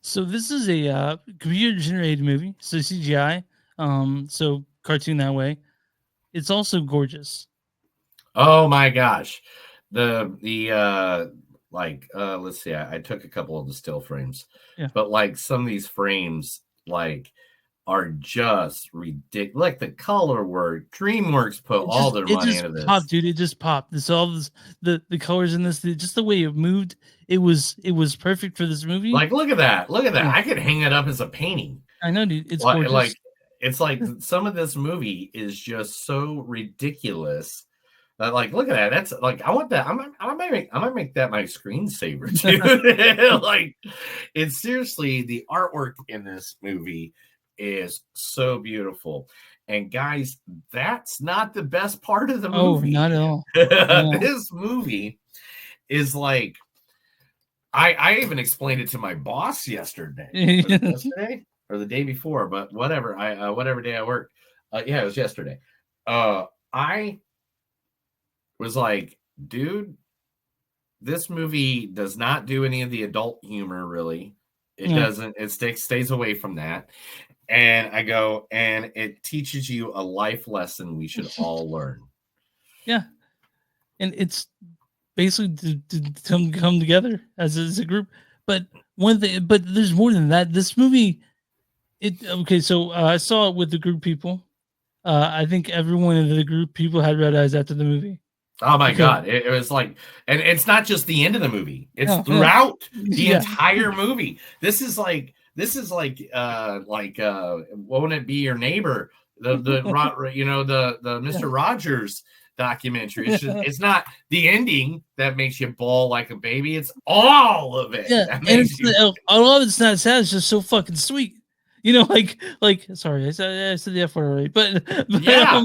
So this is a computer generated movie, so CGI, so cartoon that way. It's also gorgeous. Oh my gosh. Let's see, I took a couple of the still frames, Yeah, but like some of these frames like are just ridiculous. Like the color work, DreamWorks put it all just their it money just into popped, this. dude. It just popped. This all this the colors in this, just the way it moved. It was perfect for this movie. Like, look at that. Look at that. Yeah, I could hang that up as a painting. I know, dude. It's Like gorgeous. it's like some of this movie is just so ridiculous. Like, look at that. That's like I want that. I might make that my screensaver too. Like, it's seriously the artwork in this movie is so beautiful. And guys, that's not the best part of the Oh, movie. not at all. No. This movie is like I even explained it to my boss yesterday. Was it yesterday or the day before? But whatever. I whatever day I worked. Yeah, it was yesterday. I was like, dude, this movie does not do any of the adult humor. Really, it No. doesn't. It stays away from that. And I go, and it teaches you a life lesson we should all learn. Yeah, and it's basically to come together as a group. But one thing, but there's more than that. This movie, it okay. So I saw it with the group people. I think everyone in the group people had red eyes after the movie. Oh my Okay. god, it was like, and it's not just the end of the movie; it's No, no. throughout the Yeah. entire movie. What wouldn't it be your neighbor? The Yeah. Mister Rogers documentary. It's not the ending that makes you bawl like a baby. It's all of it Yeah, that and makes it's you. a lot of it's not sad. It's just so fucking sweet. You know, like sorry, I said the F word already, but Yeah,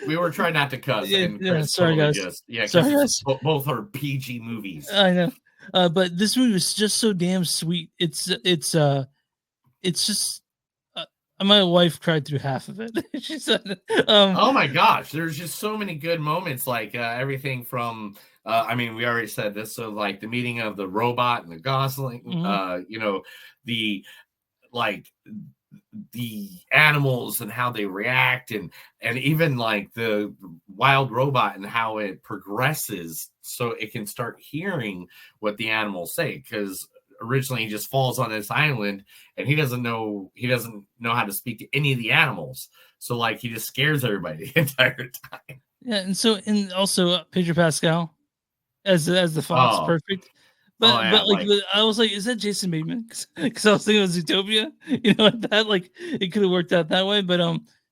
we were trying not to cuss, yeah, and yeah. Chris Sorry, totally guys. just because Sorry, it's guys. both are PG movies. I know. But this movie was just so damn sweet. It's just my wife cried through half of it. She said, Oh my gosh, there's just so many good moments, like everything from. I mean, we already said this, so like the meeting of the robot and the Gosling, mhm, the like the animals and how they react, and even like the wild robot and how it progresses, so it can start hearing what the animals say. Because originally he just falls on this island and he doesn't know how to speak to any of the animals, so like he just scares everybody the entire time. yeah, and also Pedro Pascal as the fox, Oh, perfect. oh But yeah, like like I was like, is that Jason Bateman? Because I was thinking it was Zootopia, like that. Like it could have worked out that way. But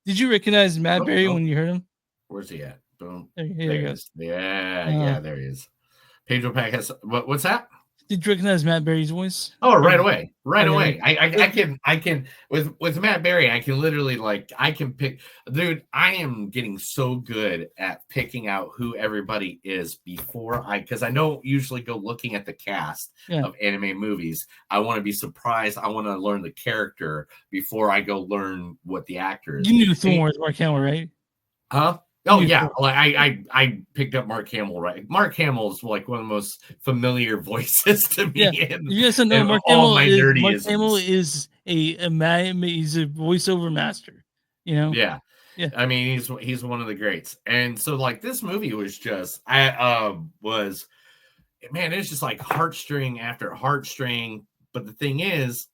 did you recognize Matt oh, Berry oh, when you heard him? where's he at? Boom, Here he there he goes. is. Yeah, Uh, yeah, there he is. Pedro Pascal. What's that? did you recognize Matt Berry's voice? Oh, Or right away, right okay, away. I can with Matt Berry. I can literally like I can pick. Dude, I am getting so good at picking out who everybody is before because I don't usually go looking at the cast yeah, of anime movies. I want to be surprised. I want to learn the character before I go learn what the actor you is. knew And Thor was Mark Hamill, right? huh? You Oh knew yeah, Thor. like I picked up Mark Hamill, right. Mark Hamill is like one of the most familiar voices to me Yeah, if you guys don't know, and all my Mark Hamill nerdyisms. is a man. He's a voiceover master. You know. Yeah, Yeah. I mean he's one of the greats, and so like this movie was just I was man, it's just like heartstring after heartstring. But the thing is,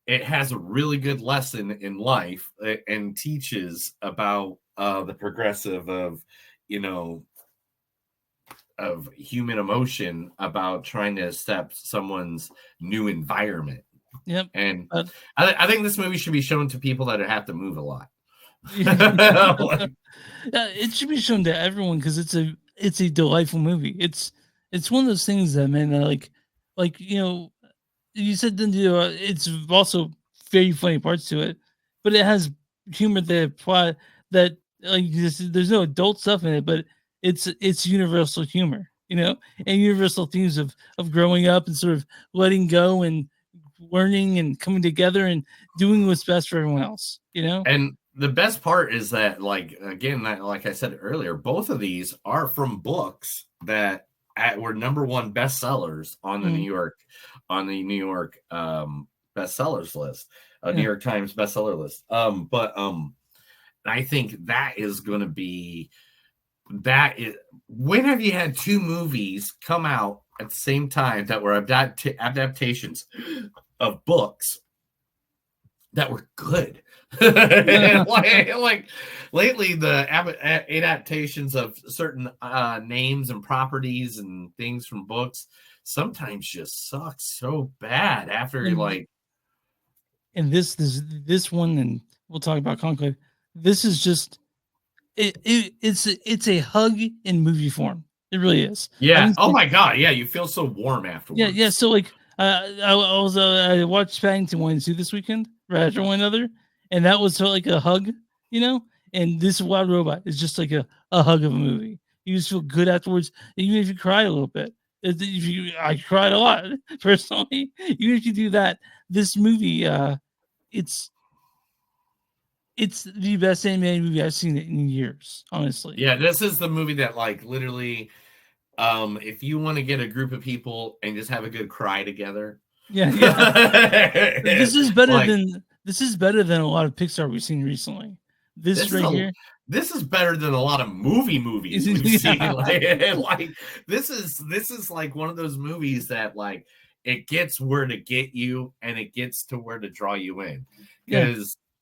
it has a really good lesson in life and teaches about the progressive of you know of human emotion about trying to accept someone's new environment. Yep. And Uh, I think this movie should be shown to people that have to move a lot. Like, it should be shown to everyone because it's a delightful movie. It's one of those things that man, like you said that it's also very funny parts to it, but it has humor that plot that like there's no adult stuff in it, but it's universal humor, and universal themes of growing up and sort of letting go and learning and coming together and doing what's best for everyone else. and the best part is that, like, again, that, like I said earlier, both of these are from books that were number one bestsellers on the New Mhm. York on the New York bestsellers list, New Yeah. York Times bestseller list. But I think that is going to be that is. When have you had two movies come out at the same time that were adaptations of books that were good? like lately, the adaptations of certain names and properties and things from books sometimes just suck so bad after you're And like, and this one, and we'll talk about Conclave. This is just it's a hug in movie form. It really is. I yeah, didn't oh say, my god, yeah, you feel so warm yeah. afterwards. So like, I watched Paddington 1 and 2 this weekend, right after one another, and that was sort of like a hug, you know. And this Wild Robot is just like a hug of a movie. You just feel good afterwards, even if you cry a little bit. I cried a lot personally. Even if you do that, this movie, it's it's the best animated movie I've seen in years, honestly. Yeah, this is the movie that like literally, if you want to get a group of people and just have a good cry together, Yeah, yeah. This is better like than a lot of Pixar we've seen recently. This this is right a here this is better than a lot of movies is we've seen. yeah, Like this is like one of those movies that like it gets where to get you and it gets to where to draw you in. yeah,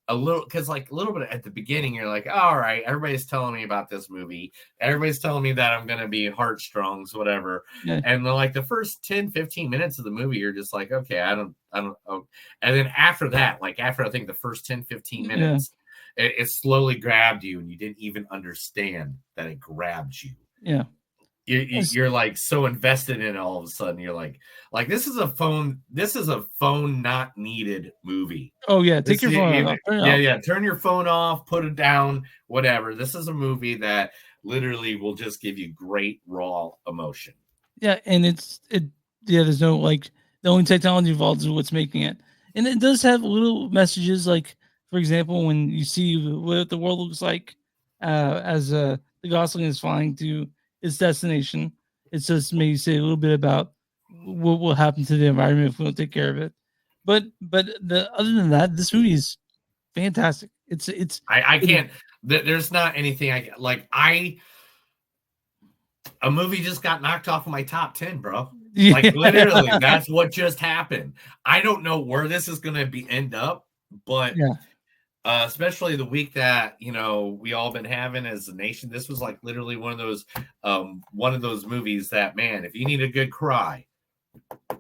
Because like a little bit at the beginning, you're like, all right, everybody's telling me about this movie. Everybody's telling me that I'm gonna be heartstrongs, whatever. yeah, And then like the first 10, 15 minutes of the movie, you're just like, okay, I don't oh. And then after that, like after I think the first 10, 15 yeah, minutes, it slowly grabbed you and you didn't even understand that it grabbed you. yeah. You're like so invested in it all of a sudden. You're like this is a phone not needed movie. Oh yeah, take This your phone off. Turn it off. yeah, turn your phone off, put it down, whatever. This is a movie that literally will just give you great raw emotion. Yeah, and yeah, there's no like the only technology involved is what's making it. And it does have little messages like for example, when you see what the world looks like as the Gosling is flying to its destination, it just maybe say a little bit about what will happen to the environment if we don't take care of it. But the other than that, this movie is fantastic. I it, can't. There's not anything I like. A movie just got knocked off of my top 10, bro. Like literally, yeah, that's what just happened. I don't know where this is going to end up, but yeah, especially the week that we all been having as a nation, this was like literally one of those movies that, man, if you need a good cry,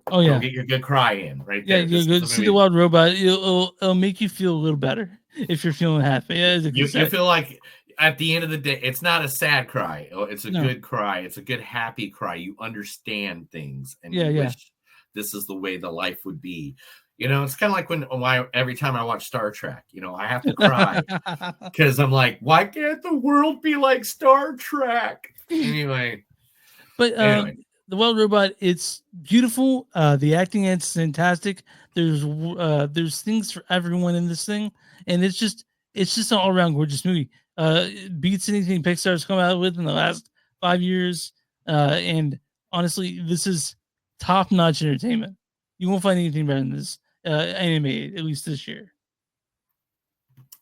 oh yeah, get your good cry in right yeah. there. You This go is the see the movie. Wild Robot. It'll make you feel a little better if you're feeling happy. Yeah, as I can You say. feel like at the end of the day, it's not a sad cry. It's a No, good cry. It's a good happy cry. You understand things and yeah, you yeah. wish this is the way the life would be. It's kind of like when every time I watch Star Trek, I have to cry because I'm like, why can't the world be like Star Trek? Anyway, But the Wild Robot, it's beautiful. The acting is fantastic. There's things for everyone in this thing, and it's just an all around gorgeous movie. It beats anything Pixar's come out with in the last 5 years. And honestly, this is top notch entertainment. You won't find anything better than this animated, at least this year.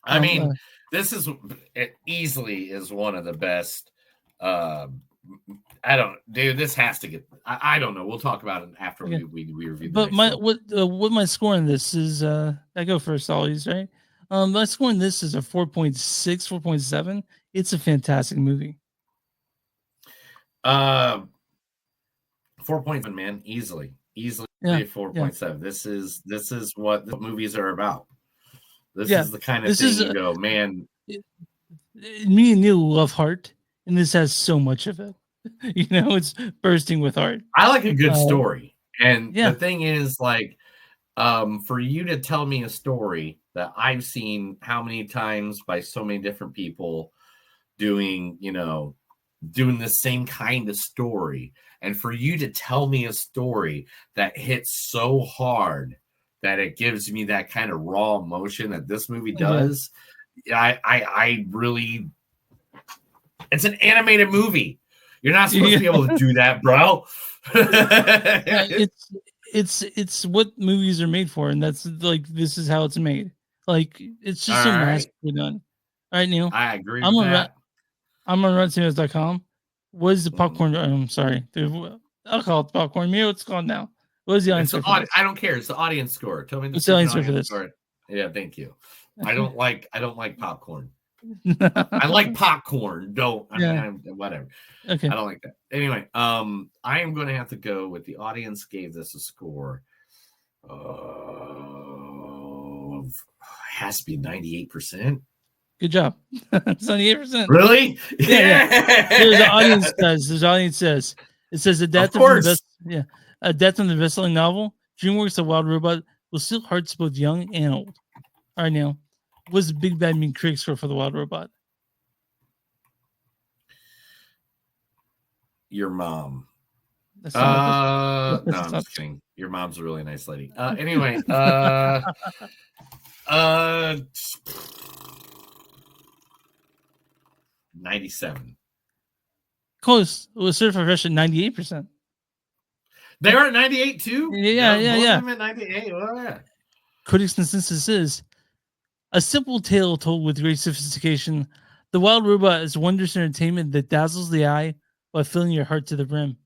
I mean, this is it easily is one of the best. I don't, dude. This has to get. I don't know. We'll talk about it after Okay. we review the But next my one. what my score on this is I go first always, right? My score on this is a 4.6, 4.7. It's a fantastic movie. Uh, 4.7, man, easily Yeah. 4.7. This is what the movies are about. This Yeah. is the kind of This thing is you go, man. me and Neil love heart, and this has so much of it. It's bursting with heart. I like a good Uh, story, and the yeah. thing is, like, for you to tell me a story that I've seen how many times by so many different people doing, doing the same kind of story, and for you to tell me a story that hits so hard that it gives me that kind of raw emotion that this movie Yeah. does. I really, it's an animated movie. You're not supposed to be able to do that, bro. Yeah, it's what movies are made for, and that's like this is how it's made. Like it's All just so right. masterfully done. All right, Neil. I agree I'm with on that. I'm on RottenTomatoes.com. What is the Mhm. popcorn? I'm sorry. I'll call it popcorn. Maybe it's called now. What is the audience It's the score for this? I don't care. It's the audience score. Tell me the What's the freaking audience score for audience this? score. Yeah, thank you. I don't like popcorn. I like popcorn. Don't I mean Yeah. I'm whatever. I Okay. don't like that. Anyway, I am going to have to go with the audience gave this a score of has to be 98%. Good job. It's 98%. Really? Yeah, yeah. There's the Yeah. audience says. There's the audience says. It says Of adapted from the course. best. Yeah, adapted from the best-selling novel. DreamWorks' The Wild Robot will steal hearts both young and old. All right, Neil. What's the Big Bad Mean critic score for The Wild Robot? Your mom. That's not it. No, That's I'm not. just kidding. Your mom's a really nice lady. Anyway, uh 97. Close. It was certified fresh at 98%. They are at 98 too? Yeah, No, yeah, both of yeah. them at 98. Oh, yeah. Critics' consensus is a simple tale told with great sophistication. The Wild Robot is wondrous entertainment that dazzles the eye while filling your heart to the brim.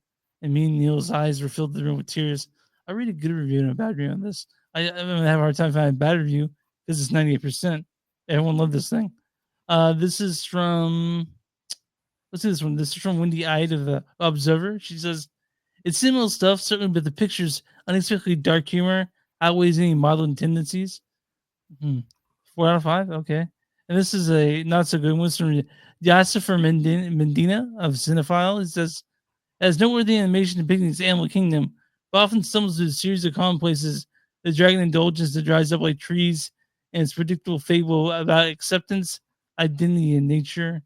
And me and Neil's eyes were filled to the rim with tears. I read a good review and a bad review on this. I'm gonna have a hard time finding a bad review because it's 98%. Everyone loved this thing. This is from let's see this one. This is from Wendy Ide of the Observer. She says it's similar stuff, certainly, but the picture's unexpectedly dark humor outweighs any modeling tendencies. 4 out of 5. Okay. And this is a not so good one. It's from Yassifer Mendina of Cinephile. It says, as noteworthy animation depicting its animal kingdom, but often stumbles through a series of commonplaces. The dragon indulgence that dries up like trees and its predictable fable about acceptance, identity, and nature.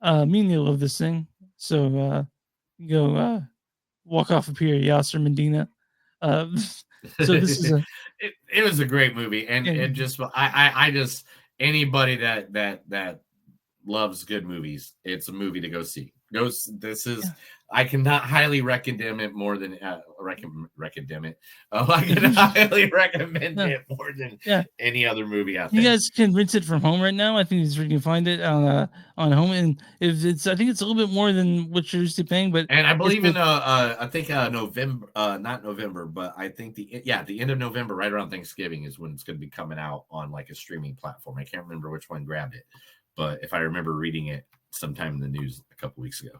Me and Neil love this thing. So go walk off a pier, Yasser Mendina. So this is a it was a great movie, and yeah, it just I just anybody that loves good movies, it's a movie to go see. This is yeah. I cannot highly recommend it more than recommend it. Oh, I can highly recommend Yeah. it more than Yeah. any other movie out You there. guys can rent it from home right now. I think you can find it on home, and if it's I think it's a little bit more than what you're used to paying, but And I it's believe in with I think November, not November, but I think the end of November, right around Thanksgiving, is when it's going to be coming out on like a streaming platform. I can't remember which one grabbed it, but if I remember reading it sometime in the news a couple weeks ago.